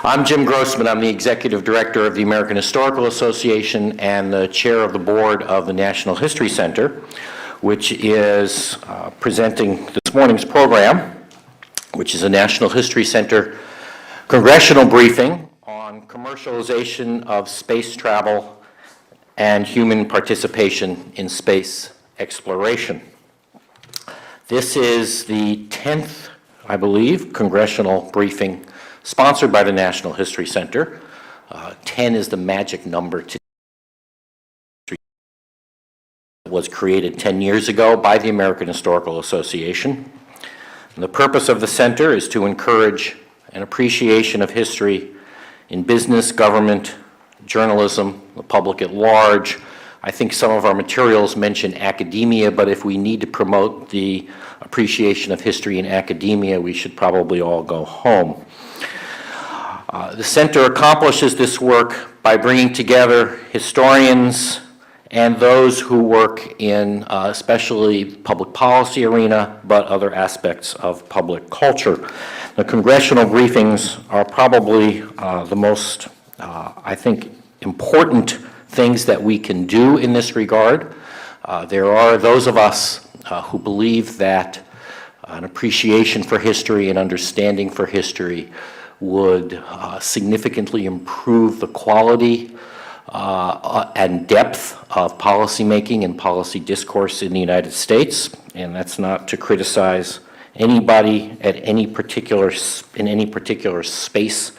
I'm Jim Grossman. I'm the Executive Director of the American Historical Association and the Chair of the Board of the National History Center, which is presenting this morning's program, which is a National History Center Congressional Briefing on commercialization of space travel and human participation in space exploration. This is the 10th, I believe, Congressional Briefing sponsored by the National History Center. 10 is the magic number to was created 10 years ago by the American Historical Association. And the purpose of the center is to encourage an appreciation of history in business, government, journalism, the public at large. I think some of our materials mention academia, but if we need to promote the appreciation of history in academia, we should probably all go home. The center accomplishes this work by bringing together historians and those who work in especially public policy arena, but other aspects of public culture. The congressional briefings are probably the most, I think, important things that we can do in this regard. There are those of us who believe that an appreciation for history and understanding for history would significantly improve the quality and depth of policymaking and policy discourse in the United States. And that's not to criticize anybody at any particular, in any particular space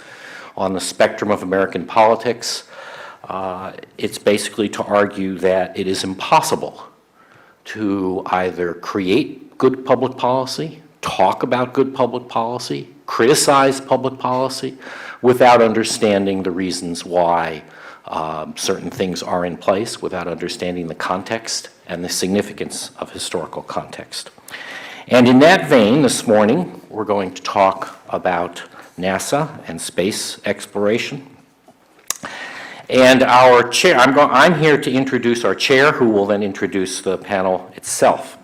on the spectrum of American politics. It's basically to argue that it is impossible to either create good public policy, talk about good public policy, criticize public policy without understanding the reasons why certain things are in place, without understanding the context and the significance of historical context. And in that vein, this morning, we're going to talk about NASA and space exploration. And our chair, I'm here to introduce our chair, who will then introduce the panel itself.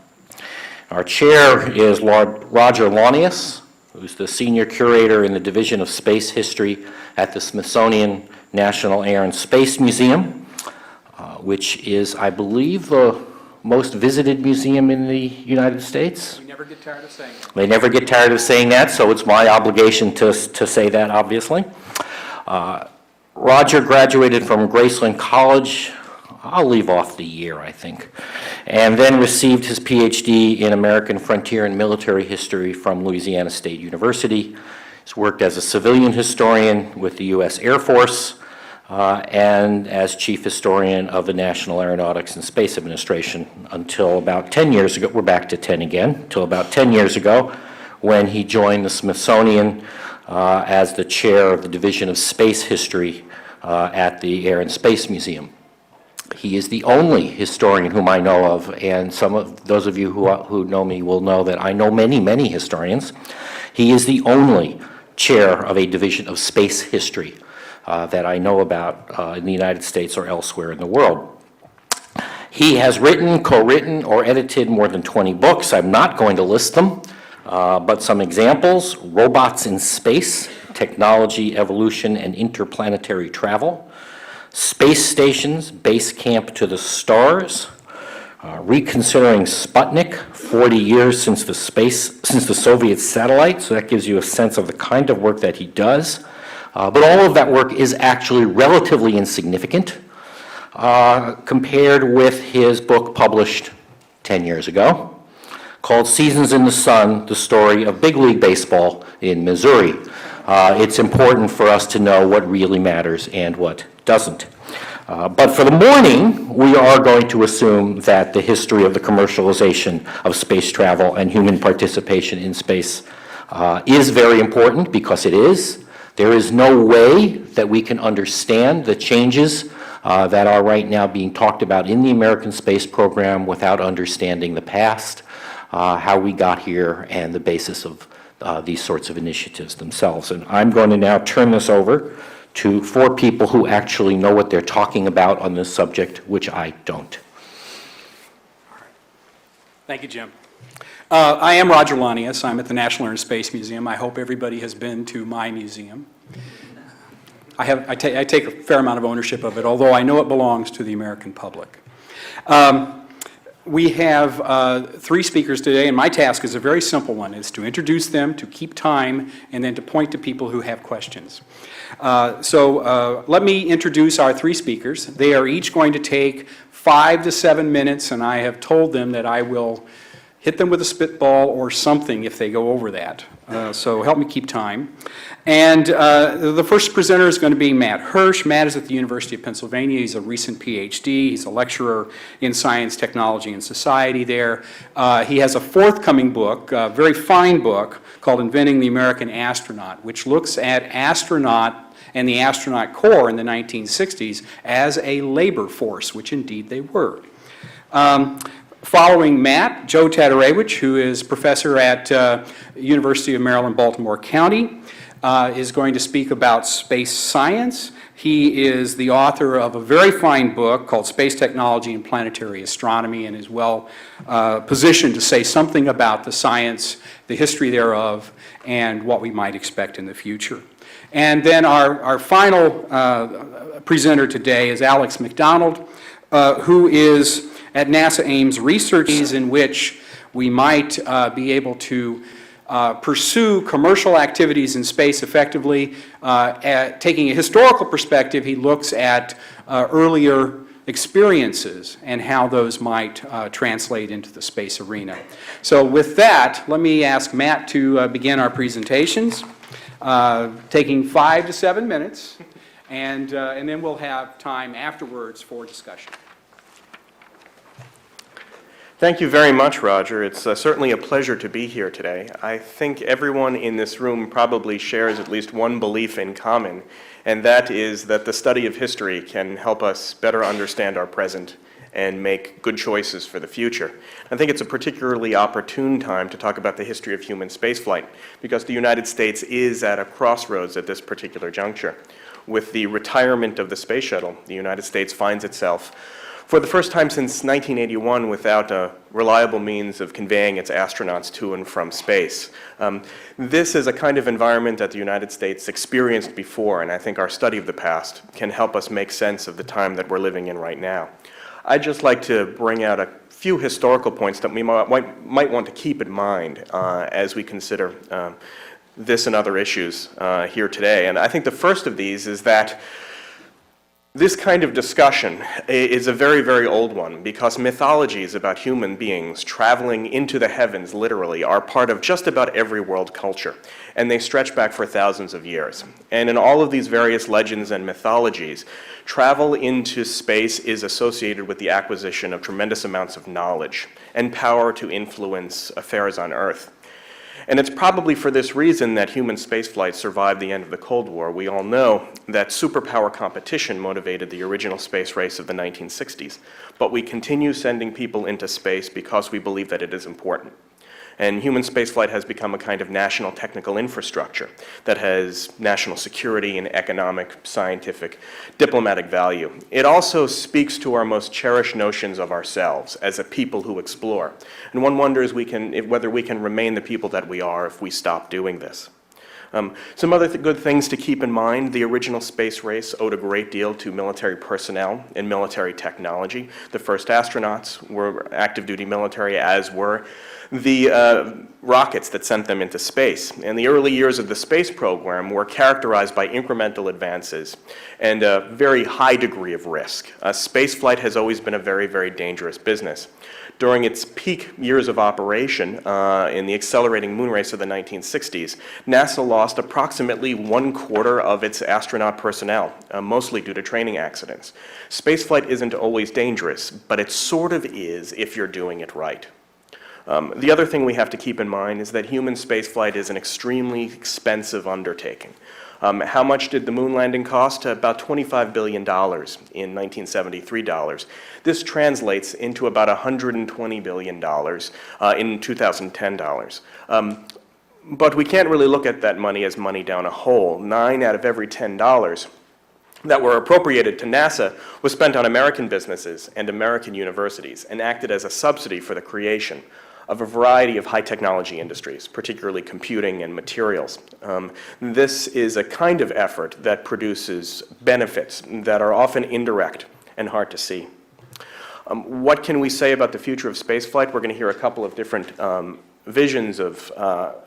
Our chair is Roger Launius, who's the senior curator in the Division of Space History at the Smithsonian National Air and Space Museum, which is, I believe, the most visited museum in the United States. We never get tired of saying that. They never get tired of saying that, so it's my obligation to say that, obviously. Roger graduated from Graceland College, I'll leave off the year, I think, and then received his PhD in American Frontier and Military History from Louisiana State University. He's worked as a civilian historian with the U.S. Air Force and as chief historian of the National Aeronautics and Space Administration until about 10 years ago. We're back to 10 again, until about 10 years ago when he joined the Smithsonian as the chair of the Division of Space History at the Air and Space Museum. He is the only historian whom I know of, and some of those of you who know me will know that I know many, many historians. He is the only chair of a division of space history that I know about in the United States or elsewhere in the world. He has written, co-written, or edited more than 20 books. I'm not going to list them, but some examples: Robots in Space, Technology, Evolution, and Interplanetary Travel; Space Stations, Base Camp to the Stars; Reconsidering Sputnik, 40 years since the Soviet satellite, so that gives you a sense of the kind of work that he does. But all of that work is actually relatively insignificant compared with his book published 10 years ago called Seasons in the Sun, The Story of Big League Baseball in Missouri. It's important for us to know what really matters and what doesn't. But for the morning, we are going to assume that the history of the commercialization of space travel and human participation in space is very important, because it is. There is no way that we can understand the changes that are right now being talked about in the American space program without understanding the past, how we got here, and the basis of these sorts of initiatives themselves. And I'm going to now turn this over to four people who actually know what they're talking about on this subject, which I don't. Thank you, Jim. I am Roger Launius. I'm at the National Air and Space Museum. I hope everybody has been to my museum. I take a fair amount of ownership of it, although I know it belongs to the American public. We have 3 speakers today, and my task is a very simple one. It's to introduce them, to keep time, and then to point to people who have questions. Let me introduce our 3 speakers. They are each going to take 5 to 7 minutes, and I have told them that I will hit them with a spitball or something if they go over that. So help me keep time. And the first presenter is going to be Matt Hersch. Matt is at the University of Pennsylvania. He's a recent PhD. He's a lecturer in science, technology, and society there. He has a forthcoming book, a very fine book, called Inventing the American Astronaut, which looks at astronaut and the astronaut corps in the 1960s as a labor force, which indeed they were. Following Matt, Joe Tatarewicz, who is professor at University of Maryland, Baltimore County, is going to speak about space science. He is the author of a very fine book called Space Technology and Planetary Astronomy, and is well positioned to say something about the science, the history thereof, and what we might expect in the future. And then our final presenter today is Alex MacDonald, who is at NASA Ames Research, in which we might be able to pursue commercial activities in space effectively. Taking a historical perspective, he looks at earlier experiences and how those might translate into the space arena. So with that, let me ask Matt to begin our presentations, taking 5 to 7 minutes, and then we'll have time afterwards for discussion. Thank you very much, Roger. It's certainly a pleasure to be here today. I think everyone in this room probably shares at least one belief in common, and that is that the study of history can help us better understand our present and make good choices for the future. I think it's a particularly opportune time to talk about the history of human spaceflight, because the United States is at a crossroads at this particular juncture. With the retirement of the space shuttle, the United States finds itself for the first time since 1981 without a reliable means of conveying its astronauts to and from space. This is a kind of environment that the United States experienced before, and I think our study of the past can help us make sense of the time that we're living in right now. I'd just like to bring out a few historical points that we might want to keep in mind as we consider this and other issues here today. And I think the first of these is that this kind of discussion is a very, very old one, because mythologies about human beings traveling into the heavens, literally, are part of just about every world culture, and they stretch back for thousands of years. And in all of these various legends and mythologies, travel into space is associated with the acquisition of tremendous amounts of knowledge and power to influence affairs on Earth. And it's probably for this reason that human spaceflight survived the end of the Cold War. We all know that superpower competition motivated the original space race of the 1960s, but we continue sending people into space because we believe that it is important. And human spaceflight has become a kind of national technical infrastructure that has national security and economic, scientific, diplomatic value. It also speaks to our most cherished notions of ourselves as a people who explore. And one wonders whether we can remain the people that we are if we stop doing this. Some other good things to keep in mind: the original space race owed a great deal to military personnel and military technology. The first astronauts were active duty military, as were the rockets that sent them into space. And the early years of the space program were characterized by incremental advances and a very high degree of risk. Spaceflight has always been a very, very dangerous business. During its peak years of operation in the accelerating moon race of the 1960s, NASA lost approximately 1/4 of its astronaut personnel, mostly due to training accidents. Spaceflight isn't always dangerous, but it sort of is if you're doing it right. The other thing we have to keep in mind is that human spaceflight is an extremely expensive undertaking. How much did the moon landing cost? About $25 billion in 1973 dollars. This translates into about $120 billion in 2010 dollars. But we can't really look at that money as money down a hole. 9 out of every $10 that were appropriated to NASA was spent on American businesses and American universities and acted as a subsidy for the creation of a variety of high technology industries, particularly computing and materials. This is a kind of effort that produces benefits that are often indirect and hard to see. What can we say about the future of spaceflight? We're going to hear a couple of different visions of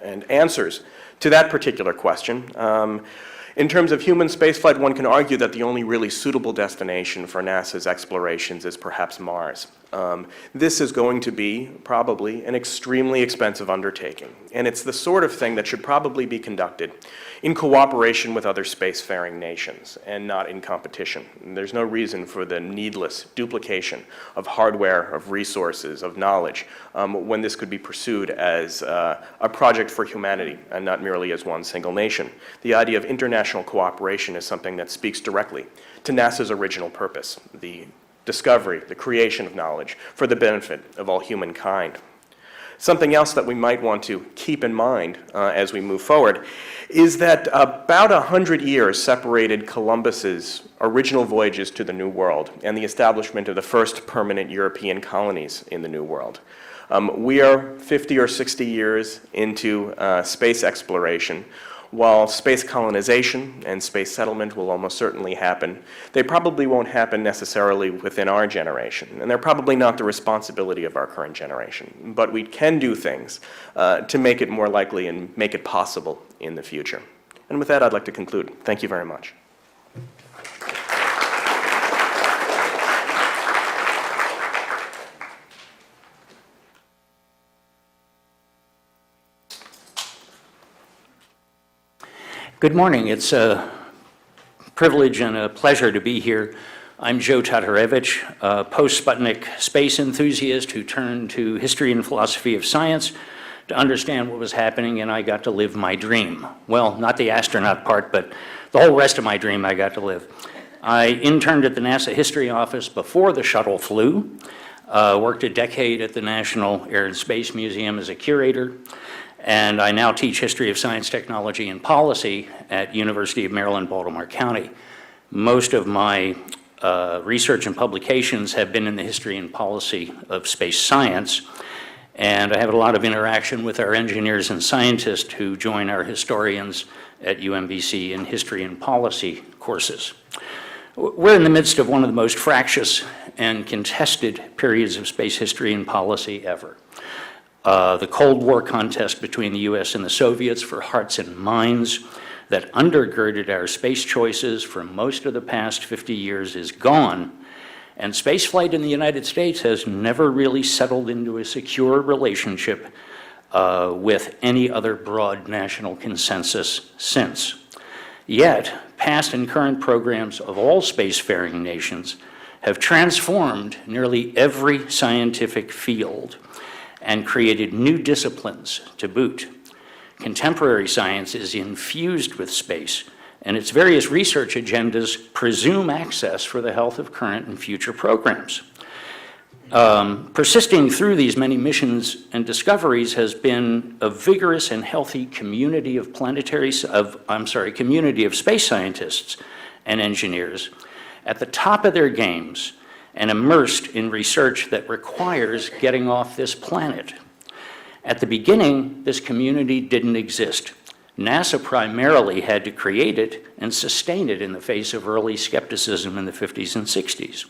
and answers to that particular question. In terms of human spaceflight, one can argue that the only really suitable destination for NASA's explorations is perhaps Mars. This is going to be probably an extremely expensive undertaking, and it's the sort of thing that should probably be conducted in cooperation with other spacefaring nations and not in competition. There's no reason for the needless duplication of hardware, of resources, of knowledge, when this could be pursued as a project for humanity and not merely as one single nation. The idea of international cooperation is something that speaks directly to NASA's original purpose, the discovery, the creation of knowledge for the benefit of all humankind. Something else that we might want to keep in mind as we move forward is that about 100 years separated Columbus's original voyages to the New World and the establishment of the first permanent European colonies in the New World. We are 50 or 60 years into space exploration. While space colonization and space settlement will almost certainly happen, they probably won't happen necessarily within our generation, and they're probably not the responsibility of our current generation. But we can do things to make it more likely and make it possible in the future. And with that, I'd like to conclude. Thank you very much. Good morning. It's a privilege and a pleasure to be here. I'm Joe Tatarewicz, a post-Sputnik space enthusiast who turned to history and philosophy of science to understand what was happening, and I got to live my dream. Well, not the astronaut part, but the whole rest of my dream I got to live. I interned at the NASA History Office before the shuttle flew, worked a decade at the National Air and Space Museum as a curator, and I now teach history of science, technology, and policy at University of Maryland, Baltimore County. Most of my research and publications have been in the history and policy of space science, and I have a lot of interaction with our engineers and scientists who join our historians at UMBC in history and policy courses. We're in the midst of one of the most fractious and contested periods of space history and policy ever. The Cold War contest between the US and the Soviets for hearts and minds that undergirded our space choices for most of the past 50 years is gone, and spaceflight in the United States has never really settled into a secure relationship with any other broad national consensus since. Yet, past and current programs of all spacefaring nations have transformed nearly every scientific field and created new disciplines to boot. Contemporary science is infused with space, and its various research agendas presume access for the health of current and future programs. Persisting through these many missions and discoveries has been a vigorous and healthy community of community of space scientists and engineers at the top of their games and immersed in research that requires getting off this planet. At the beginning, this community didn't exist. NASA primarily had to create it and sustain it in the face of early skepticism in the 50s and 60s.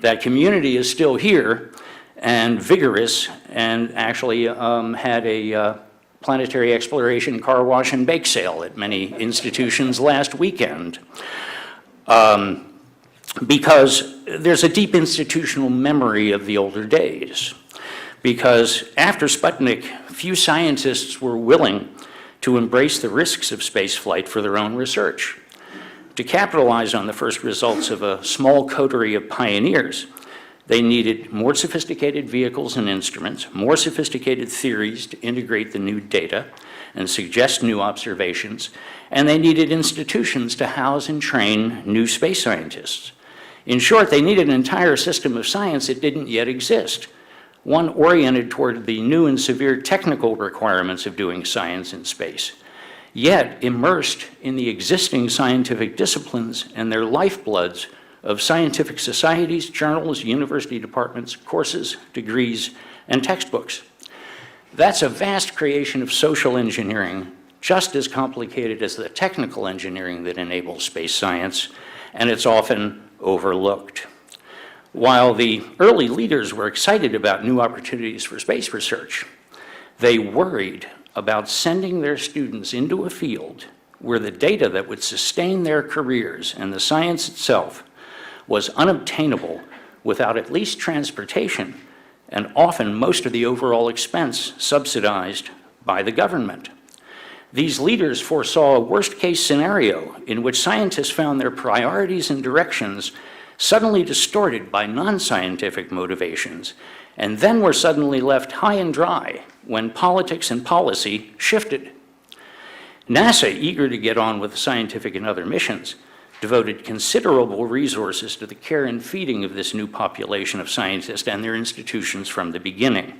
That community is still here and vigorous, and actually had a planetary exploration car wash and bake sale at many institutions last weekend. Because there's a deep institutional memory of the older days. Because after Sputnik, few scientists were willing to embrace the risks of spaceflight for their own research. To capitalize on the first results of a small coterie of pioneers, they needed more sophisticated vehicles and instruments, more sophisticated theories to integrate the new data and suggest new observations, and they needed institutions to house and train new space scientists. In short, they needed an entire system of science that didn't yet exist, one oriented toward the new and severe technical requirements of doing science in space, yet immersed in the existing scientific disciplines and their lifebloods of scientific societies, journals, university departments, courses, degrees, and textbooks. That's a vast creation of social engineering, just as complicated as the technical engineering that enables space science, and it's often overlooked. While the early leaders were excited about new opportunities for space research, they worried about sending their students into a field where the data that would sustain their careers and the science itself was unobtainable without at least transportation, and often most of the overall expense subsidized by the government. These leaders foresaw a worst-case scenario in which scientists found their priorities and directions suddenly distorted by non-scientific motivations, and then were suddenly left high and dry when politics and policy shifted. NASA, eager to get on with the scientific and other missions, devoted considerable resources to the care and feeding of this new population of scientists and their institutions from the beginning.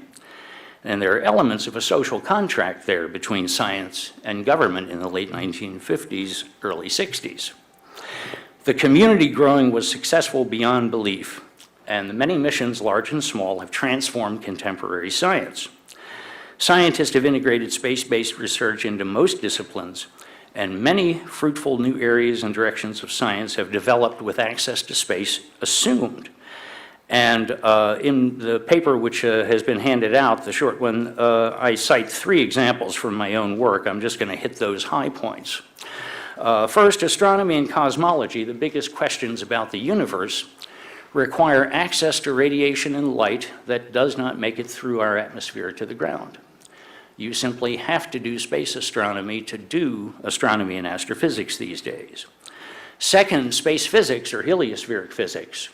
And there are elements of a social contract there between science and government in the late 1950s, early 60s. The community growing was successful beyond belief, and the many missions, large and small, have transformed contemporary science. Scientists have integrated space-based research into most disciplines, and many fruitful new areas and directions of science have developed with access to space assumed. And in the paper which has been handed out, the short one, I cite 3 examples from my own work. I'm just going to hit those high points. First, astronomy and cosmology, the biggest questions about the universe, require access to radiation and light that does not make it through our atmosphere to the ground. You simply have to do space astronomy to do astronomy and astrophysics these days. Second, space physics, or heliospheric physics,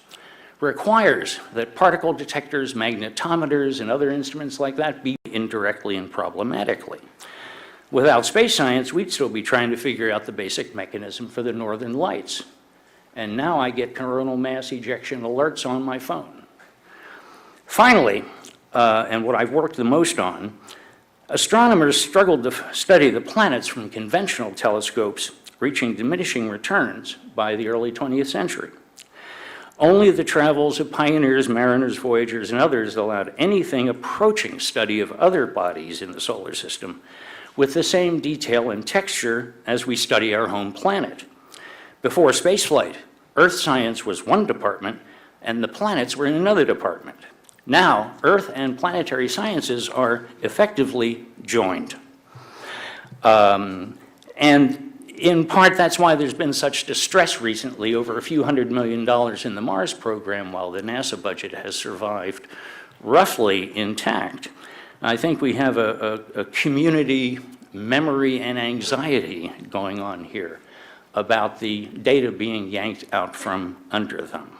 requires that particle detectors, magnetometers, and other instruments like that be indirectly and problematically. Without space science, we'd still be trying to figure out the basic mechanism for the northern lights. And now I get coronal mass ejection alerts on my phone. Finally, and what I've worked the most on, astronomers struggled to study the planets from conventional telescopes, reaching diminishing returns by the early 20th century. Only the travels of pioneers, mariners, voyagers, and others allowed anything approaching study of other bodies in the solar system with the same detail and texture as we study our home planet. Before spaceflight, Earth science was one department, and the planets were in another department. Now, Earth and planetary sciences are effectively joined. And in part, that's why there's been such distress recently over a few $100 million in the Mars program, while the NASA budget has survived roughly intact. I think we have a community memory and anxiety going on here about the data being yanked out from under them.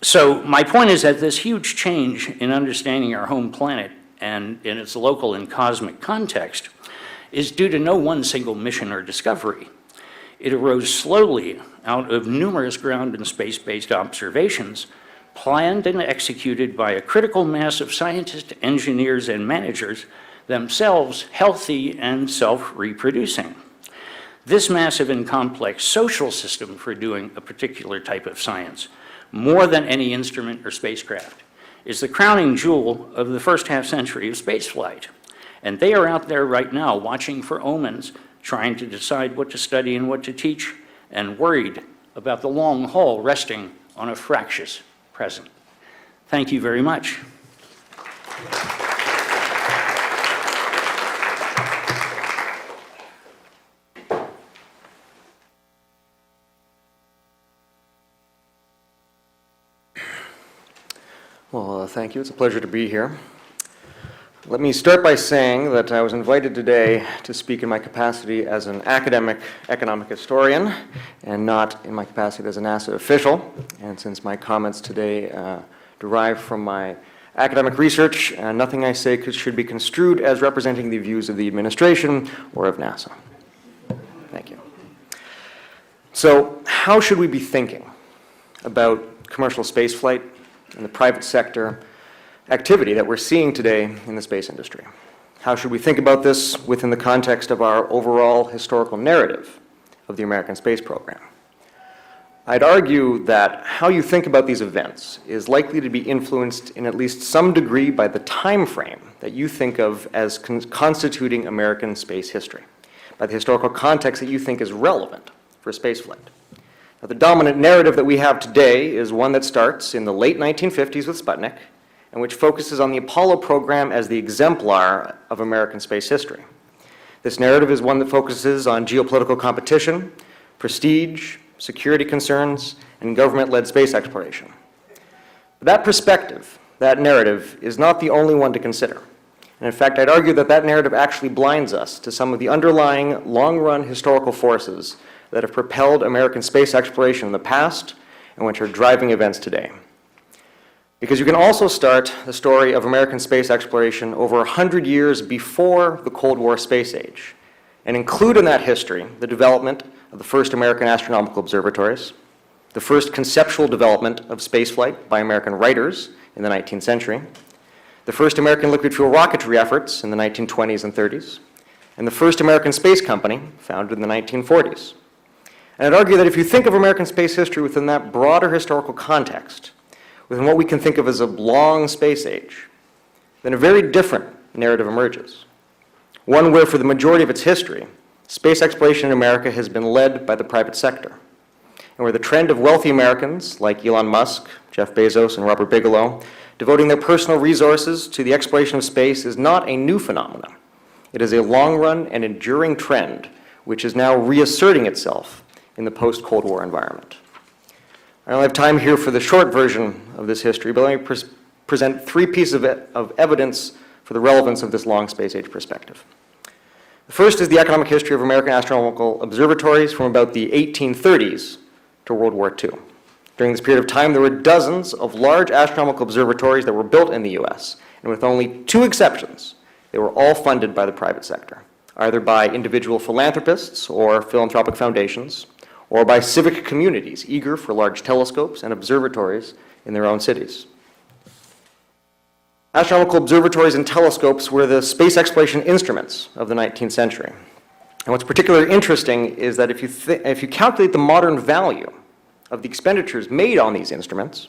So my point is that this huge change in understanding our home planet and in its local and cosmic context is due to no one single mission or discovery. It arose slowly out of numerous ground and space-based observations planned and executed by a critical mass of scientists, engineers, and managers, themselves healthy and self-reproducing. This massive and complex social system for doing a particular type of science, more than any instrument or spacecraft, is the crowning jewel of the first half century of spaceflight. And they are out there right now watching for omens, trying to decide what to study and what to teach, and worried about the long haul resting on a fractious present. Thank you very much. Well, thank you. It's a pleasure to be here. Let me start by saying that I was invited today to speak in my capacity as an academic economic historian and not in my capacity as a NASA official. And since my comments today derive from my academic research, nothing I say should be construed as representing the views of the administration or of NASA. Thank you. So, how should we be thinking about commercial spaceflight and the private sector activity that we're seeing today in the space industry? How should we think about this within the context of our overall historical narrative of the American space program? I'd argue that how you think about these events is likely to be influenced in at least some degree by the time frame that you think of as constituting American space history, by the historical context that you think is relevant for spaceflight. Now, the dominant narrative that we have today is one that starts in the late 1950s with Sputnik, and which focuses on the Apollo program as the exemplar of American space history. This narrative is one that focuses on geopolitical competition, prestige, security concerns, and government-led space exploration. But that perspective, that narrative, is not the only one to consider. And in fact, I'd argue that that narrative actually blinds us to some of the underlying long-run historical forces that have propelled American space exploration in the past and which are driving events today. Because you can also start the story of American space exploration over 100 years before the Cold War space age, and include in that history the development of the first American astronomical observatories, the first conceptual development of spaceflight by American writers in the 19th century, the first American liquid fuel rocketry efforts in the 1920s and 30s, and the first American space company founded in the 1940s. And I'd argue that if you think of American space history within that broader historical context, within what we can think of as a long space age, then a very different narrative emerges. One where, for the majority of its history, space exploration in America has been led by the private sector, and where the trend of wealthy Americans like Elon Musk, Jeff Bezos, and Robert Bigelow devoting their personal resources to the exploration of space is not a new phenomenon. It is a long-run and enduring trend which is now reasserting itself in the post-Cold War environment. I don't have time here for the short version of this history, but let me present three pieces of evidence for the relevance of this long space age perspective. The first is the economic history of American astronomical observatories from about the 1830s to World War II. During this period of time, there were dozens of large astronomical observatories that were built in the US, and with only two exceptions, they were all funded by the private sector, either by individual philanthropists or philanthropic foundations, or by civic communities eager for large telescopes and observatories in their own cities. Astronomical observatories and telescopes were the space exploration instruments of the 19th century. And what's particularly interesting is that if you calculate the modern value of the expenditures made on these instruments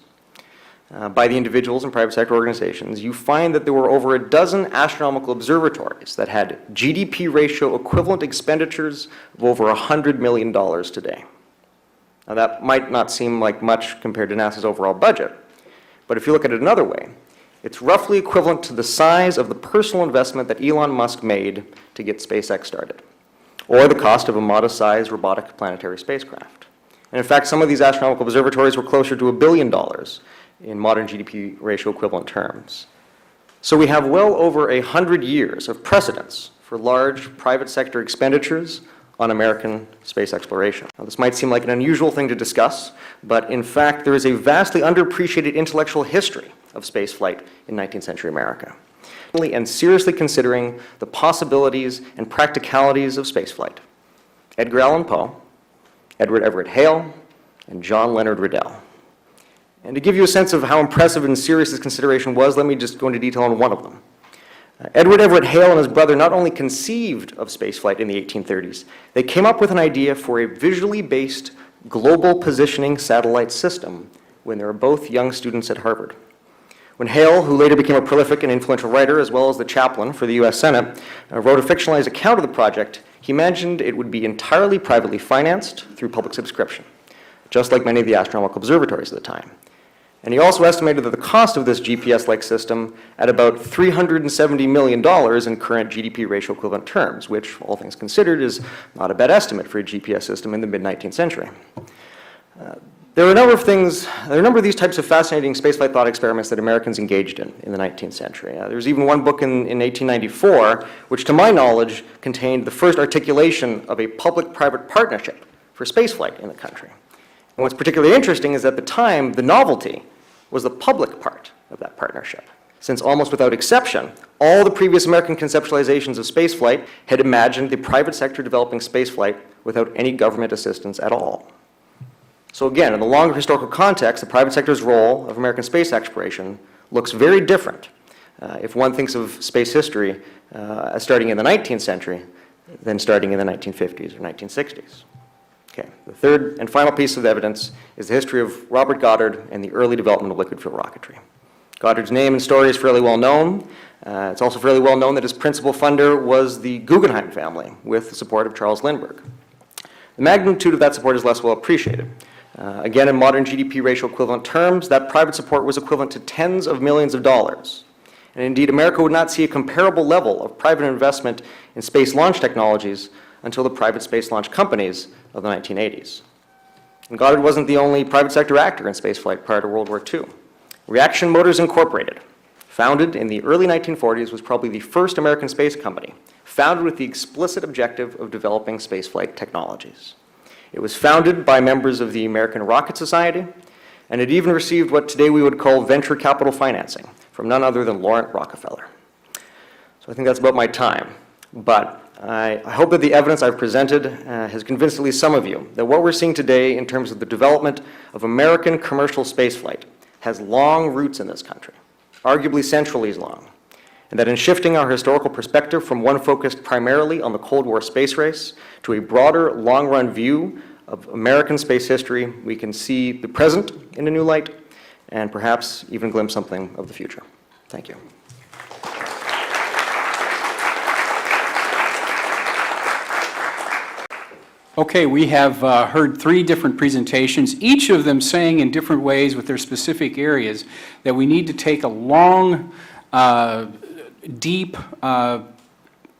by the individuals and private sector organizations, you find that there were over a dozen astronomical observatories that had GDP ratio equivalent expenditures of over $100 million today. Now that might not seem like much compared to NASA's overall budget, but if you look at it another way, it's roughly equivalent to the size of the personal investment that Elon Musk made to get SpaceX started, or the cost of a modest-sized robotic planetary spacecraft. And in fact, some of these astronomical observatories were closer to $1 billion in modern GDP ratio equivalent terms. So we have well over 100 years of precedence for large private sector expenditures on American space exploration. Now, this might seem like an unusual thing to discuss, but in fact, there is a vastly underappreciated intellectual history of spaceflight in 19th century America, and seriously considering the possibilities and practicalities of spaceflight. Edgar Allan Poe, Edward Everett Hale, and John Leonard Riddell. And to give you a sense of how impressive and serious this consideration was, let me just go into detail on one of them. Edward Everett Hale and his brother not only conceived of spaceflight in the 1830s, they came up with an idea for a visually based global positioning satellite system when they were both young students at Harvard. When Hale, who later became a prolific and influential writer as well as the chaplain for the US Senate, wrote a fictionalized account of the project, he imagined it would be entirely privately financed through public subscription, just like many of the astronomical observatories at the time. And he also estimated that the cost of this GPS-like system at about $370 million in current GDP ratio equivalent terms, which, all things considered, is not a bad estimate for a GPS system in the mid-19th century. There are a number of these types of fascinating spaceflight thought experiments that Americans engaged in the 19th century. There was even one book in 1894, which to my knowledge contained the first articulation of a public-private partnership for spaceflight in the country. And what's particularly interesting is at the time, the novelty was the public part of that partnership, since almost without exception, all the previous American conceptualizations of spaceflight had imagined the private sector developing spaceflight without any government assistance at all. So again, in the longer historical context, the private sector's role of American space exploration looks very different if one thinks of space history as starting in the 19th century than starting in the 1950s or 1960s. Okay, the third and final piece of evidence is the history of Robert Goddard and the early development of liquid fuel rocketry. Goddard's name and story is fairly well known. It's also fairly well known that his principal funder was the Guggenheim family, with the support of Charles Lindbergh. The magnitude of that support is less well appreciated. Again, in modern GDP ratio equivalent terms, that private support was equivalent to tens of millions of dollars. And indeed, America would not see a comparable level of private investment in space launch technologies until the private space launch companies of the 1980s. And Goddard wasn't the only private sector actor in spaceflight prior to World War II. Reaction Motors Incorporated, founded in the early 1940s, was probably the first American space company, founded with the explicit objective of developing spaceflight technologies. It was founded by members of the American Rocket Society, and it even received what today we would call venture capital financing from none other than Laurent Rockefeller. So I think that's about my time. But I hope that the evidence I've presented has convinced at least some of you that what we're seeing today in terms of the development of American commercial spaceflight has long roots in this country, arguably centuries long, and that in shifting our historical perspective from one focused primarily on the Cold War space race to a broader, long-run view of American space history, we can see the present in a new light and perhaps even glimpse something of the future. Thank you. Okay, we have heard three different presentations, each of them saying in different ways with their specific areas that we need to take a long, deep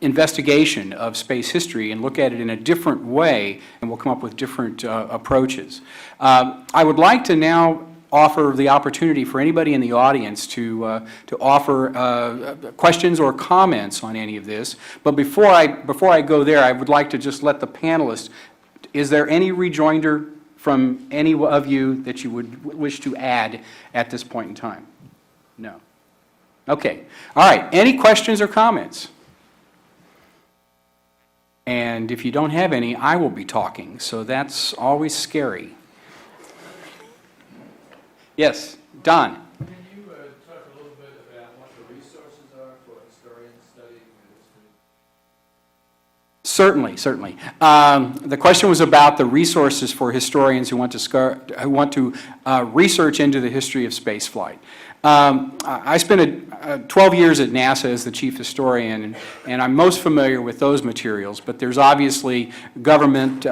investigation of space history and look at it in a different way, and we'll come up with different approaches. I would like to now offer the opportunity for anybody in the audience to offer questions or comments on any of this. But before I go there, I would like to just let the panelists, is there any rejoinder from any of you that you would wish to add at this point in time? No. Okay. All right. Any questions or comments? And if you don't have any, I will be talking, so that's always scary. Yes, Don. Can you talk a little bit about what the resources are for historians studying history? Certainly. The question was about the resources for historians who want to research into the history of spaceflight. I spent 12 years at NASA as the chief historian, and I'm most familiar with those materials, but there's obviously government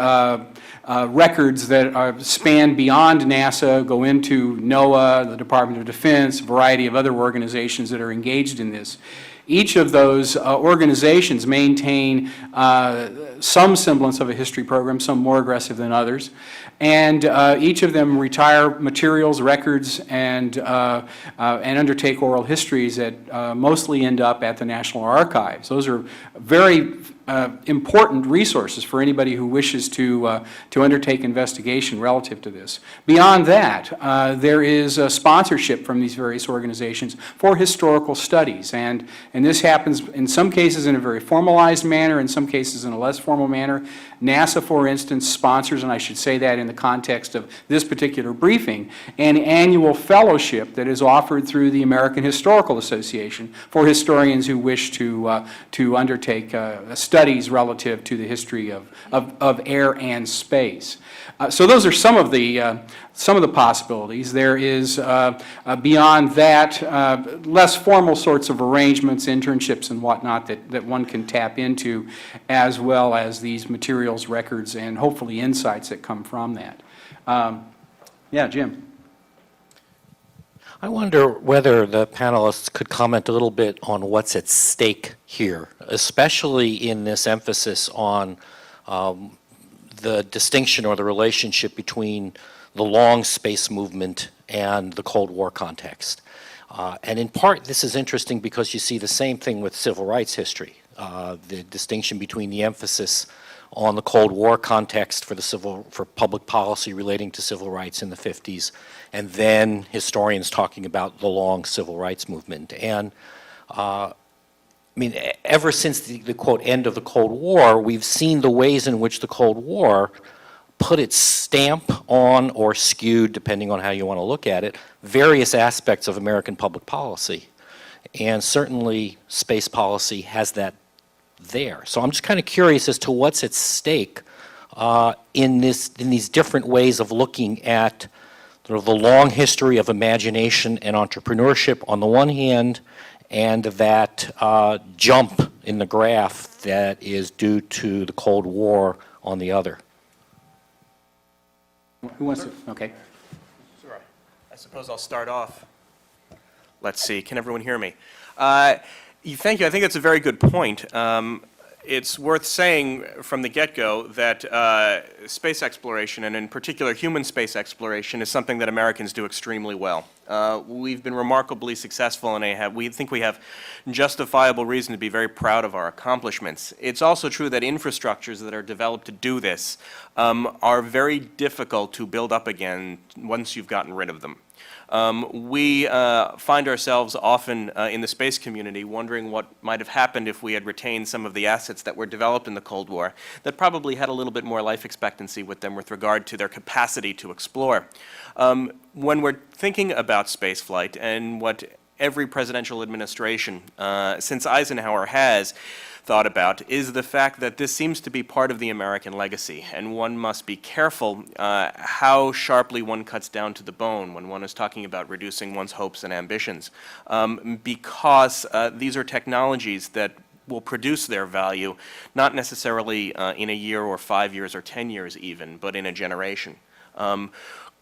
records that span beyond NASA, go into NOAA, the Department of Defense, a variety of other organizations that are engaged in this. Each of those organizations maintain some semblance of a history program, some more aggressive than others, and each of them retire materials, records, and undertake oral histories that mostly end up at the National Archives. Those are very important resources for anybody who wishes to undertake investigation relative to this. Beyond that, there is sponsorship from these various organizations for historical studies, and this happens in some cases in a very formalized manner, in some cases in a less formal manner. NASA, for instance, sponsors, and I should say that in the context of this particular briefing, an annual fellowship that is offered through the American Historical Association for historians who wish to undertake studies relative to the history of air and space. So those are some of the possibilities. There is, beyond that, less formal sorts of arrangements, internships and whatnot that one can tap into, as well as these materials, records, and hopefully insights that come from that. Yeah, Jim. I wonder whether the panelists could comment a little bit on what's at stake here, especially in this emphasis on the distinction or the relationship between the long space movement and the Cold War context. And in part, this is interesting because you see the same thing with civil rights history, the distinction between the emphasis on the Cold War context for public policy relating to civil rights in the 50s, and then historians talking about the long civil rights movement. And I mean, ever since the quote end of the Cold War, we've seen the ways in which the Cold War put its stamp on or skewed, depending on how you want to look at it, various aspects of American public policy. And certainly space policy has that there. So I'm just kind of curious as to what's at stake in these different ways of looking at sort of the long history of imagination and entrepreneurship on the one hand, and that jump in the graph that is due to the Cold War on the other. Who wants to? Okay. Sure. I suppose I'll start off. Let's see, can everyone hear me? Thank you, I think that's a very good point. It's worth saying from the get-go that space exploration, and in particular human space exploration, is something that Americans do extremely well. We've been remarkably successful, and we think we have justifiable reason to be very proud of our accomplishments. It's also true that infrastructures that are developed to do this are very difficult to build up again once you've gotten rid of them. We find ourselves often in the space community wondering what might have happened if we had retained some of the assets that were developed in the Cold War that probably had a little bit more life expectancy with them with regard to their capacity to explore. When we're thinking about spaceflight, and what every presidential administration since Eisenhower has thought about, is the fact that this seems to be part of the American legacy, and one must be careful how sharply one cuts down to the bone when one is talking about reducing one's hopes and ambitions, because these are technologies that will produce their value, not necessarily in a year or 5 years or 10 years even, but in a generation.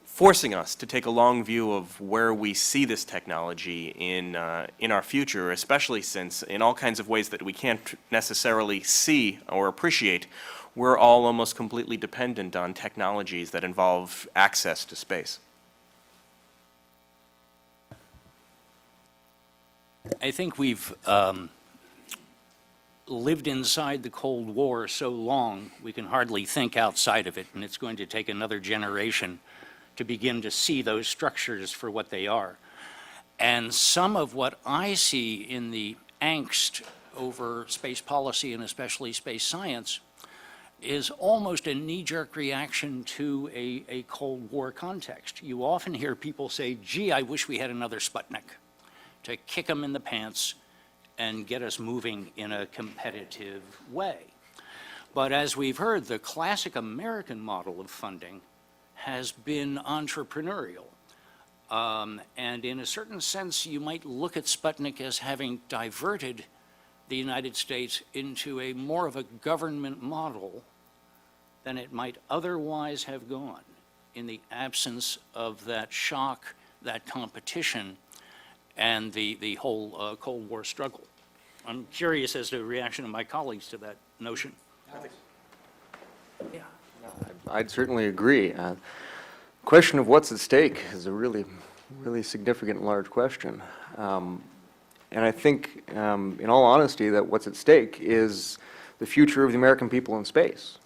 Forcing us to take a long view of where we see this technology in our future, especially since in all kinds of ways that we can't necessarily see or appreciate, we're all almost completely dependent on technologies that involve access to space. I think we've lived inside the Cold War so long, we can hardly think outside of it, and it's going to take another generation to begin to see those structures for what they are. And some of what I see in the angst over space policy and especially space science is almost a knee-jerk reaction to a Cold War context. You often hear people say, gee, I wish we had another Sputnik to kick them in the pants and get us moving in a competitive way. But as we've heard, the classic American model of funding has been entrepreneurial. And in a certain sense, you might look at Sputnik as having diverted the United States into a more of a government model than it might otherwise have gone in the absence of that shock, that competition, and the whole Cold War struggle. I'm curious as to the reaction of my colleagues to that notion. Yeah. I'd certainly agree. Question of what's at stake is a really significant and large question. And I think, in all honesty, that what's at stake is the future of the American people in space.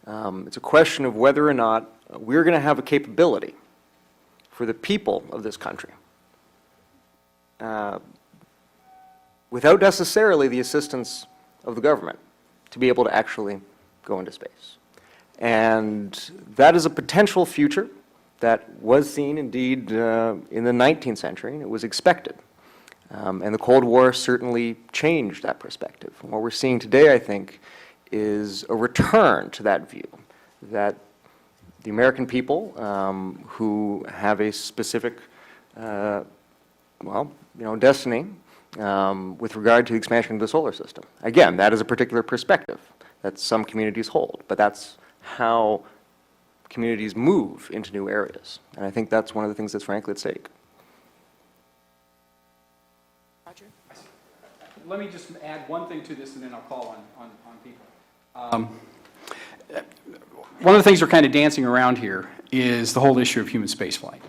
It's a question of whether or not we're going to have a capability for the people of this country, without necessarily the assistance of the government, to be able to actually go into space. And that is a potential future that was seen indeed in the 19th century, and it was expected. And the Cold War certainly changed that perspective. And what we're seeing today, I think, is a return to that view, that the American people who have a specific, destiny with regard to the expansion of the solar system. Again, that is a particular perspective that some communities hold, but that's how communities move into new areas. And I think that's one of the things that's frankly at stake. Roger? Let me just add one thing to this, and then I'll call on people. One of the things we're kind of dancing around here is the whole issue of human spaceflight.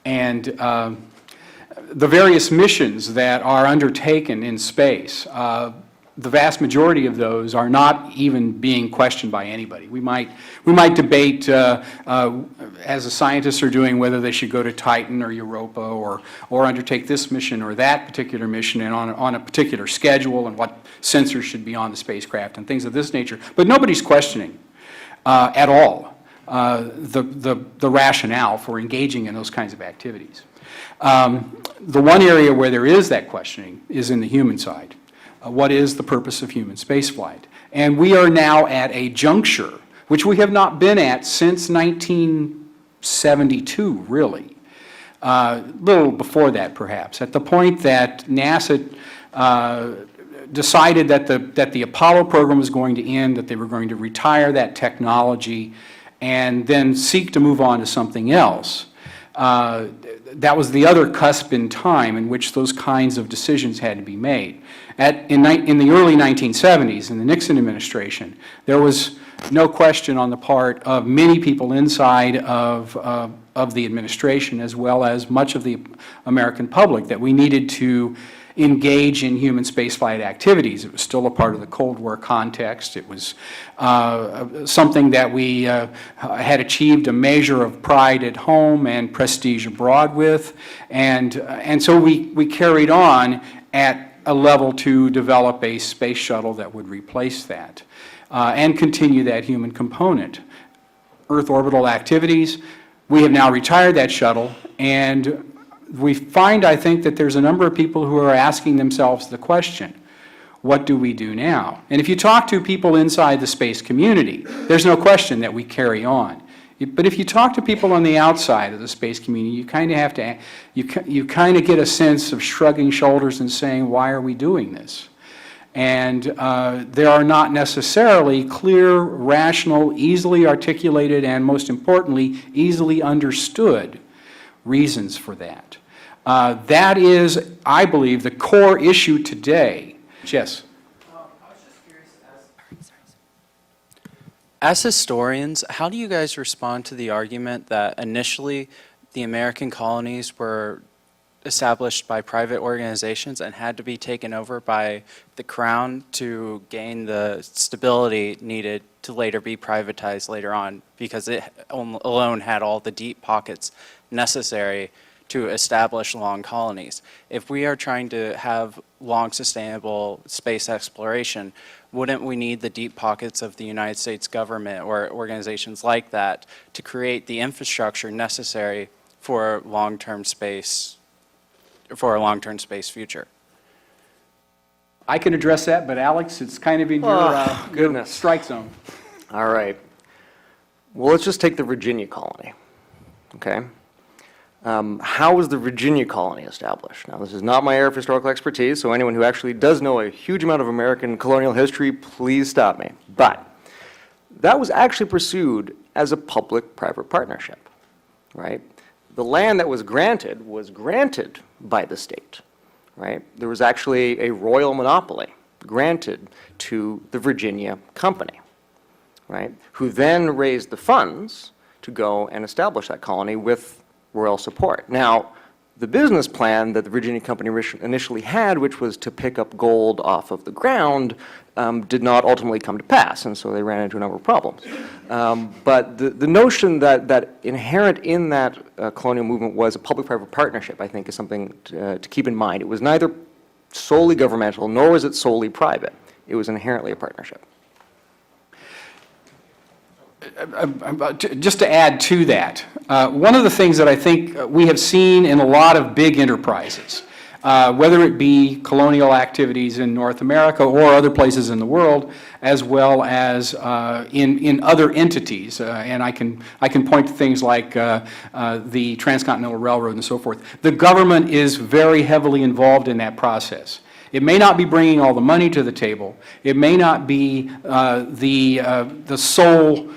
And the various missions that are undertaken in space, the vast majority of those are not even being questioned by anybody. We might debate, as the scientists are doing, whether they should go to Titan or Europa or undertake this mission or that particular mission and on a particular schedule, and what sensors should be on the spacecraft and things of this nature. But nobody's questioning at all the rationale for engaging in those kinds of activities. The one area where there is that questioning is in the human side. What is the purpose of human spaceflight? And we are now at a juncture which we have not been at since 1972, really. A little before that, perhaps, at the point that NASA decided that the Apollo program was going to end, that they were going to retire that technology, and then seek to move on to something else. That was the other cusp in time in which those kinds of decisions had to be made. In the early 1970s, in the Nixon administration, there was no question on the part of many people inside of the administration, as well as much of the American public, that we needed to engage in human spaceflight activities. It was still a part of the Cold War context. It was something that we had achieved a measure of pride at home and prestige abroad with, and so we carried on at a level to develop a space shuttle that would replace that and continue that human component. Earth orbital activities, we have now retired that shuttle, and we find, I think, that there's a number of people who are asking themselves the question, what do we do now? And if you talk to people inside the space community, there's no question that we carry on. But if you talk to people on the outside of the space community, you kind of have to, you kind of get a sense of shrugging shoulders and saying, why are we doing this? And there are not necessarily clear, rational, easily articulated, and most importantly, easily understood reasons for that. That is, I believe, the core issue today. Yes? I was just curious, as historians, how do you guys respond to the argument that initially the American colonies were established by private organizations and had to be taken over by the Crown to gain the stability needed to later be privatized later on, because it alone had all the deep pockets necessary to establish long colonies? If we are trying to have long sustainable space exploration, wouldn't we need the deep pockets of the United States government or organizations like that to create the infrastructure necessary for long-term space, for a long-term space future? I can address that, but Alex, it's kind of in your goodness. strike zone. All right. Well, let's just take the Virginia colony, okay? How was the Virginia colony established? Now, this is not my area of historical expertise, so anyone who actually does know a huge amount of American colonial history, please stop me. But that was actually pursued as a public-private partnership, right? The land that was granted by the state, right? There was actually a royal monopoly granted to the Virginia company, right? Who then raised the funds to go and establish that colony with royal support. Now, the business plan that the Virginia company initially had, which was to pick up gold off of the ground, did not ultimately come to pass, and so they ran into a number of problems. But the notion that inherent in that colonial movement was a public-private partnership, I think, is something to keep in mind. It was neither solely governmental, nor was it solely private. It was inherently a partnership. Just to add to that, one of the things that I think we have seen in a lot of big enterprises, whether it be colonial activities in North America or other places in the world, as well as in other entities, and I can point to things like the Transcontinental Railroad and so forth. The government is very heavily involved in that process. It may not be bringing all the money to the table. It may not be the sole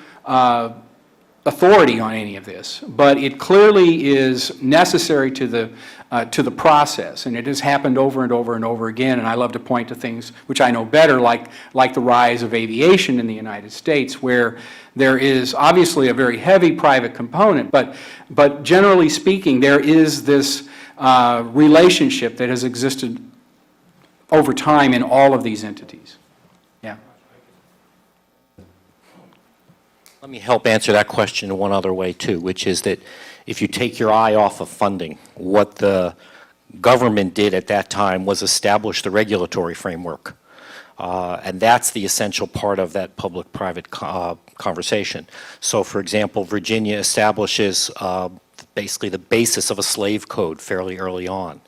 authority on any of this, but it clearly is necessary to the process, and it has happened over and over and over again. And I love to point to things which I know better, like the rise of aviation in the United States, where there is obviously a very heavy private component, but generally speaking, there is this relationship that has existed over time in all of these entities. Yeah. Let me help answer that question in one other way too, which is that if you take your eye off of funding, what the government did at that time was establish the regulatory framework. And that's the essential part of that public-private conversation. So, for example, Virginia establishes basically the basis of a slave code fairly early on.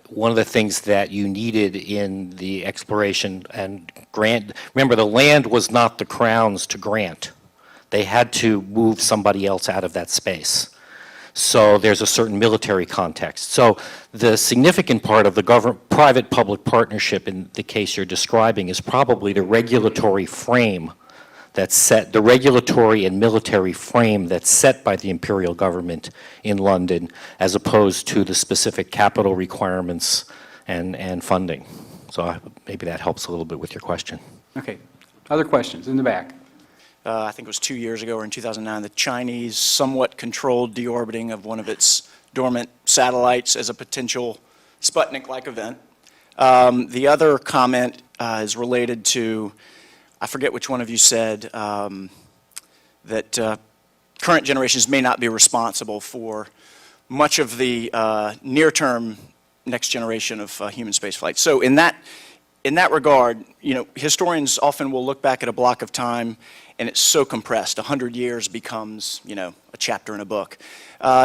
One of the things that you needed in the exploration and grant, remember, the land was not the Crown's to grant. they had to move somebody else out of that space. So there's a certain military context. So the significant part of the private-public partnership in the case you're describing is probably the regulatory frame that's set, the regulatory and military frame that's set by the imperial government in London, as opposed to the specific capital requirements and funding. So maybe that helps a little bit with your question. Okay. Other questions in the back? I think it was 2 years ago or in 2009, the Chinese somewhat controlled deorbiting of one of its dormant satellites as a potential Sputnik-like event. The other comment is related to, I forget which one of you said, that current generations may not be responsible for much of the near-term next generation of human spaceflight. So in that regard, you know, historians often will look back at a block of time and it's so compressed. 100 years becomes, you know, a chapter in a book.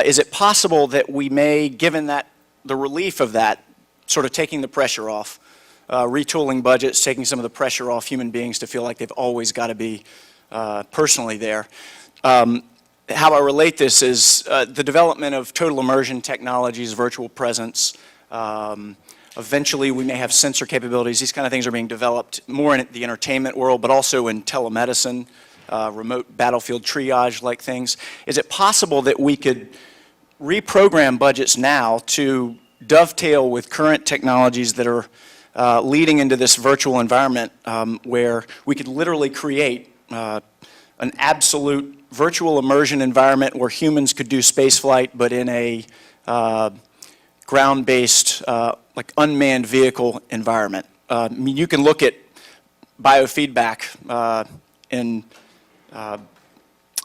Is it possible that we may, given that the relief of that, sort of taking the pressure off, retooling budgets, taking some of the pressure off human beings to feel like they've always got to be personally there. How I relate this is the development of total immersion technologies, virtual presence. Eventually, we may have sensor capabilities. These kind of things are being developed more in the entertainment world, but also in telemedicine, remote battlefield triage-like things. Is it possible that we could reprogram budgets now to dovetail with current technologies that are leading into this virtual environment where we could literally create an absolute virtual immersion environment where humans could do spaceflight, but in a ground-based, like unmanned vehicle environment? I mean, you can look at biofeedback in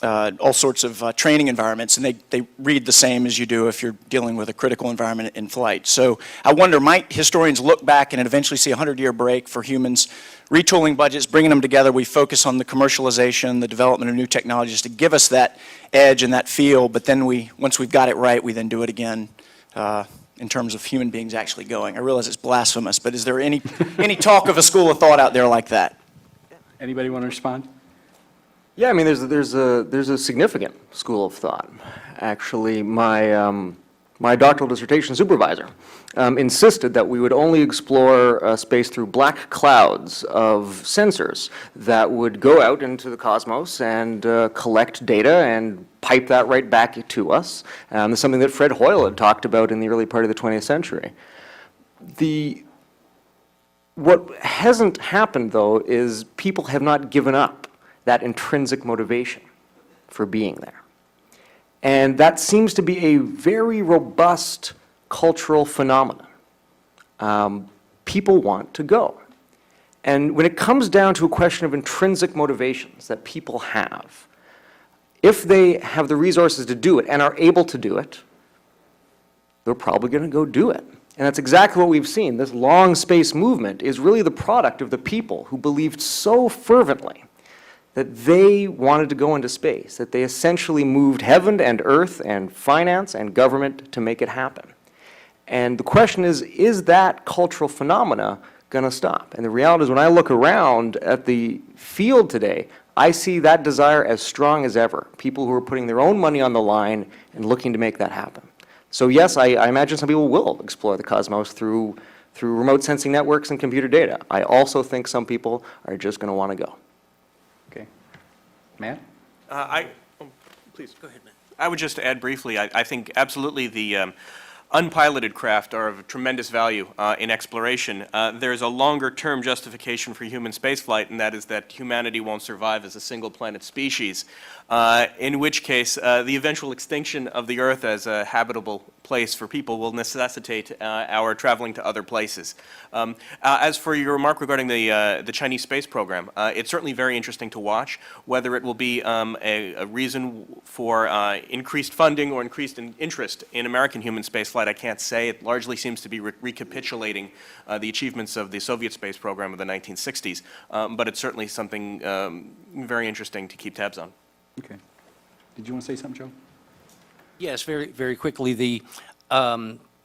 all sorts of training environments, and they read the same as you do if you're dealing with a critical environment in flight. So I wonder, might historians look back and eventually see a 100-year break for humans, retooling budgets, bringing them together, we focus on the commercialization, the development of new technologies to give us that edge and that feel, but then once we've got it right, we then do it again in terms of human beings actually going. I realize it's blasphemous, but is there any talk of a school of thought out there like that? Anybody want to respond? Yeah, I mean, there's a significant school of thought. Actually, my doctoral dissertation supervisor insisted that we would only explore space through black clouds of sensors that would go out into the cosmos and collect data and pipe that right back to us. It's something that Fred Hoyle had talked about in the early part of the 20th century. What hasn't happened, though, is people have not given up that intrinsic motivation for being there. And that seems to be a very robust cultural phenomenon. People want to go. And when it comes down to a question of intrinsic motivations that people have, if they have the resources to do it and are able to do it, they're probably going to go do it. And that's exactly what we've seen. This long space movement is really the product of the people who believed so fervently that they wanted to go into space, that they essentially moved heaven and earth and finance and government to make it happen. And the question is that cultural phenomena going to stop? And the reality is when I look around at the field today, I see that desire as strong as ever. People who are putting their own money on the line and looking to make that happen. So yes, I imagine some people will explore the cosmos through remote sensing networks and computer data. I also think some people are just going to want to go. Okay. Matt? Please. Go ahead, Matt. I would just add briefly, I think absolutely the unpiloted craft are of tremendous value in exploration. There's a longer-term justification for human spaceflight, and that is that humanity won't survive as a single-planet species, in which case the eventual extinction of the Earth as a habitable place for people will necessitate our traveling to other places. As for your remark regarding the Chinese space program, it's certainly very interesting to watch. Whether it will be a reason for increased funding or increased interest in American human spaceflight, I can't say. It largely seems to be recapitulating the achievements of the Soviet space program of the 1960s, but it's certainly something very interesting to keep tabs on. Okay. Did you want to say something, Joe? Yes, very, very quickly. The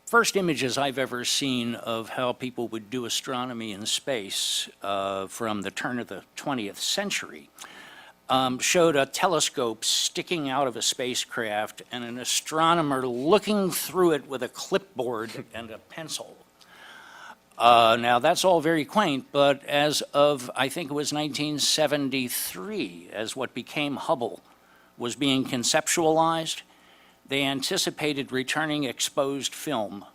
first images I've ever seen of how people would do astronomy in space from the turn of the 20th century showed a telescope sticking out of a spacecraft and an astronomer looking through it with a clipboard and a pencil. Now, that's all very quaint, but as of, I think it was 1973, as what became Hubble was being conceptualized, they anticipated returning exposed film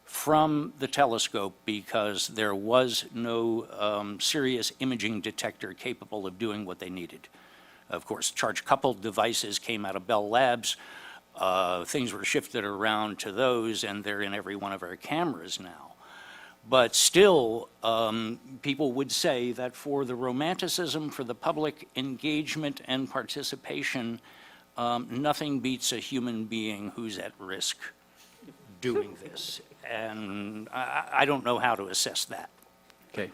from the telescope because there was no serious imaging detector capable of doing what they needed. Of course, charge-coupled devices came out of Bell Labs. Things were shifted around to those, and they're in every one of our cameras now. But still, people would say that for the romanticism, for the public engagement and participation, nothing beats a human being who's at risk doing this. And I don't know how to assess that. Okay.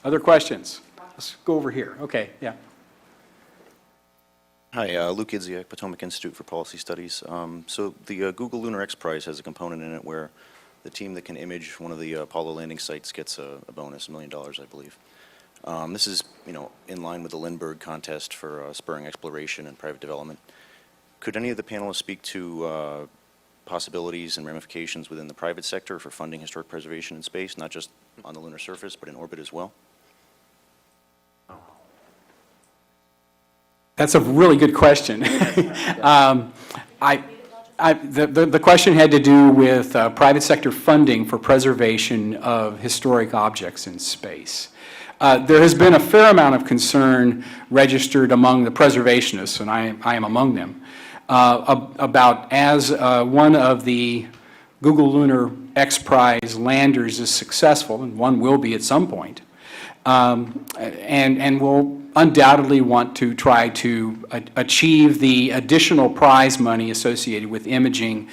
Other questions? Let's go over here. Okay, yeah. Hi, Luke Idziak, Potomac Institute for Policy Studies. So the Google Lunar X Prize has a component in it where the team that can image one of the Apollo landing sites gets a bonus, $1 million, I believe. This is, in line with the Lindbergh contest for spurring exploration and private development. Could any of the panelists speak to possibilities and ramifications within the private sector for funding historic preservation in space, not just on the lunar surface, but in orbit as well? That's a really good question. The question had to do with private sector funding for preservation of historic objects in space. There has been a fair amount of concern registered among the preservationists, and I am among them, about as one of the Google Lunar X Prize landers is successful, and one will be at some point, and will undoubtedly want to try to achieve the additional prize money associated with imaging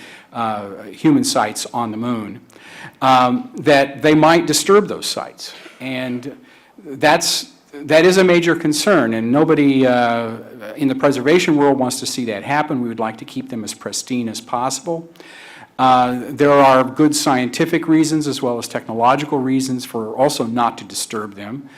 human sites on the moon, that they might disturb those sites. And that is a major concern, and nobody in the preservation world wants to see that happen. We would like to keep them as pristine as possible. There are good scientific reasons as well as technological reasons for also not to disturb them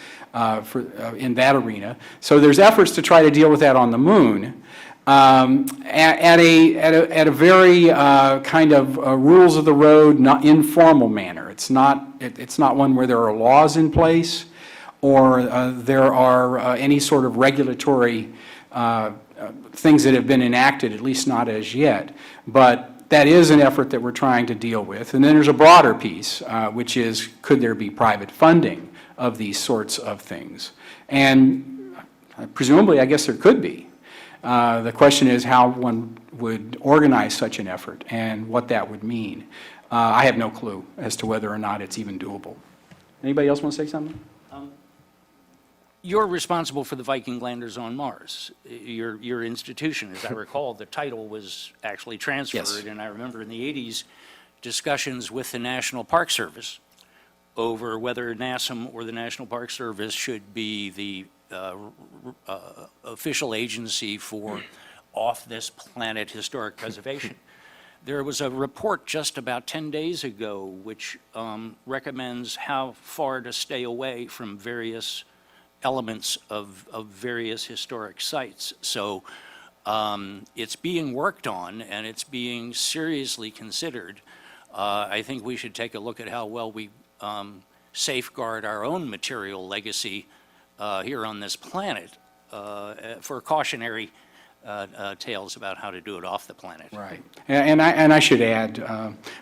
in that arena. So there's efforts to try to deal with that on the moon at a very kind of rules of the road, not informal manner. It's not one where there are laws in place or there are any sort of regulatory things that have been enacted, at least not as yet. But that is an effort that we're trying to deal with. And then there's a broader piece, which is, could there be private funding of these sorts of things? And presumably, I guess there could be. The question is how one would organize such an effort and what that would mean. I have no clue as to whether or not it's even doable. Anybody else want to say something? You're responsible for the Viking landers on Mars. Your institution, as I recall, the title was actually transferred. Yes. And I remember in the 80s, discussions with the National Park Service over whether NASM or the National Park Service should be the official agency for off-this-planet historic preservation. There was a report just about 10 days ago which recommends how far to stay away from various elements of various historic sites. So it's being worked on and it's being seriously considered. I think we should take a look at how well we safeguard our own material legacy here on this planet for cautionary tales about how to do it off the planet. Right. And I should add,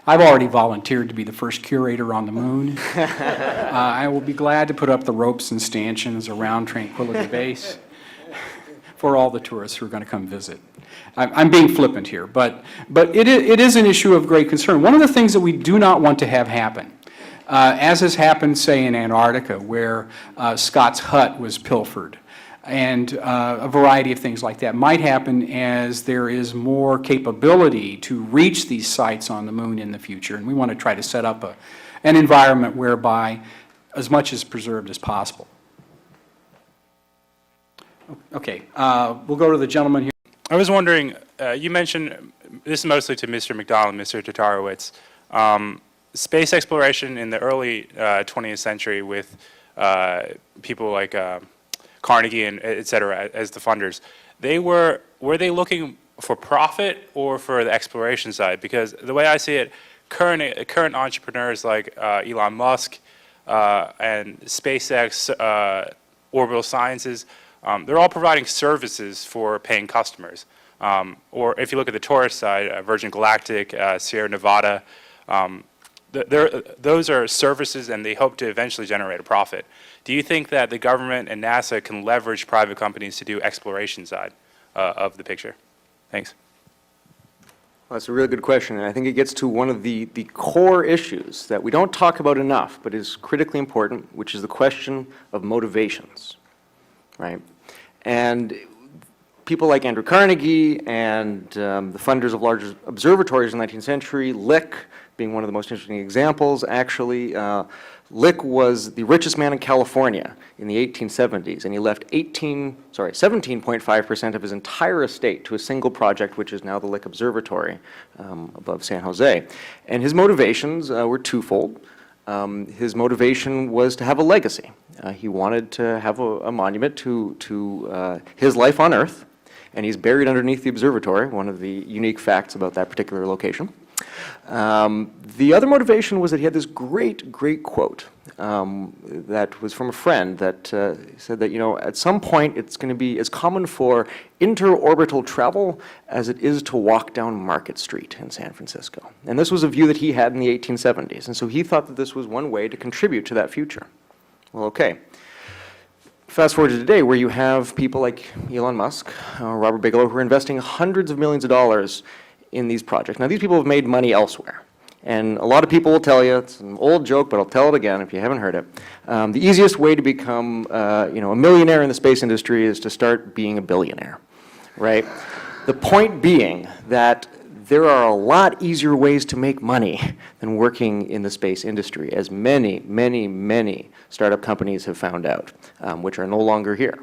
I've already volunteered to be the first curator on the moon. I will be glad to put up the ropes and stanchions around Tranquility Base for all the tourists who are going to come visit. I'm being flippant here, but it is an issue of great concern. One of the things that we do not want to have happen, as has happened, say, in Antarctica, where Scott's hut was pilfered, and a variety of things like that might happen as there is more capability to reach these sites on the moon in the future. And we want to try to set up an environment whereby as much is preserved as possible. Okay, we'll go to the gentleman here. I was wondering, you mentioned, this is mostly to Mr. MacDonald, Mr. Tatarewicz, space exploration in the early 20th century with people like Carnegie and et cetera as the funders, were they looking for profit or for the exploration side? Because the way I see it, current entrepreneurs like Elon Musk and SpaceX, Orbital Sciences, they're all providing services for paying customers. Or if you look at the tourist side, Virgin Galactic, Sierra Nevada, those are services and they hope to eventually generate a profit. Do you think that the government and NASA can leverage private companies to do exploration side of the picture? Thanks. Well, that's a really good question, and I think it gets to one of the core issues that we don't talk about enough, but is critically important, which is the question of motivations, right? And people like Andrew Carnegie and the funders of large observatories in the 19th century, Lick being one of the most interesting examples, actually. Lick was the richest man in California in the 1870s, and he left 17.5% of his entire estate to a single project, which is now the Lick Observatory above San Jose. And his motivations were twofold. His motivation was to have a legacy. He wanted to have a monument to his life on Earth, and he's buried underneath the observatory, one of the unique facts about that particular location. The other motivation was that he had this great quote that was from a friend that said that, at some point it's going to be as common for interorbital travel as it is to walk down Market Street in San Francisco. And this was a view that he had in the 1870s. And so he thought that this was one way to contribute to that future. Well, okay. Fast forward to today, where you have people like Elon Musk, Robert Bigelow, who are investing hundreds of millions of dollars in these projects. Now, these people have made money elsewhere. And a lot of people will tell you, it's an old joke, but I'll tell it again if you haven't heard it. The easiest way to become a millionaire in the space industry is to start being a billionaire, right? The point being that there are a lot easier ways to make money than working in the space industry, as many startup companies have found out, which are no longer here.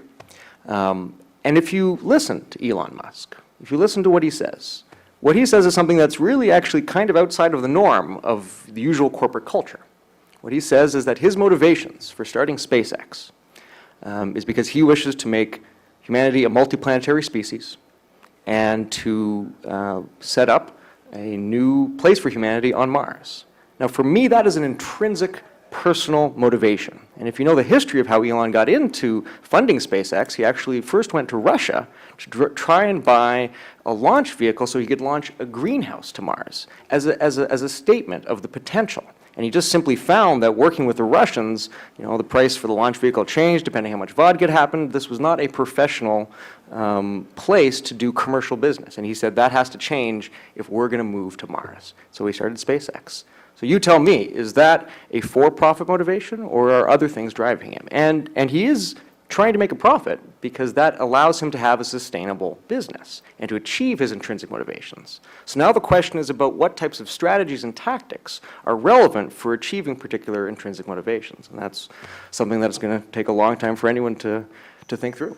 And if you listen to Elon Musk, if you listen to what he says is something that's really actually kind of outside of the norm of the usual corporate culture. What he says is that his motivations for starting SpaceX is because he wishes to make humanity a multiplanetary species and to set up a new place for humanity on Mars. Now, for me, that is an intrinsic personal motivation. And if you know the history of how Elon got into funding SpaceX, he actually first went to Russia to try and buy a launch vehicle so he could launch a greenhouse to Mars as a statement of the potential. And he just simply found that working with the Russians, the price for the launch vehicle changed depending how much vodka happened. This was not a professional place to do commercial business. And he said that has to change if we're going to move to Mars. So he started SpaceX. So you tell me, is that a for-profit motivation, or are other things driving him? And he is trying to make a profit because that allows him to have a sustainable business and to achieve his intrinsic motivations. So now the question is about what types of strategies and tactics are relevant for achieving particular intrinsic motivations. And that's something that's going to take a long time for anyone to think through.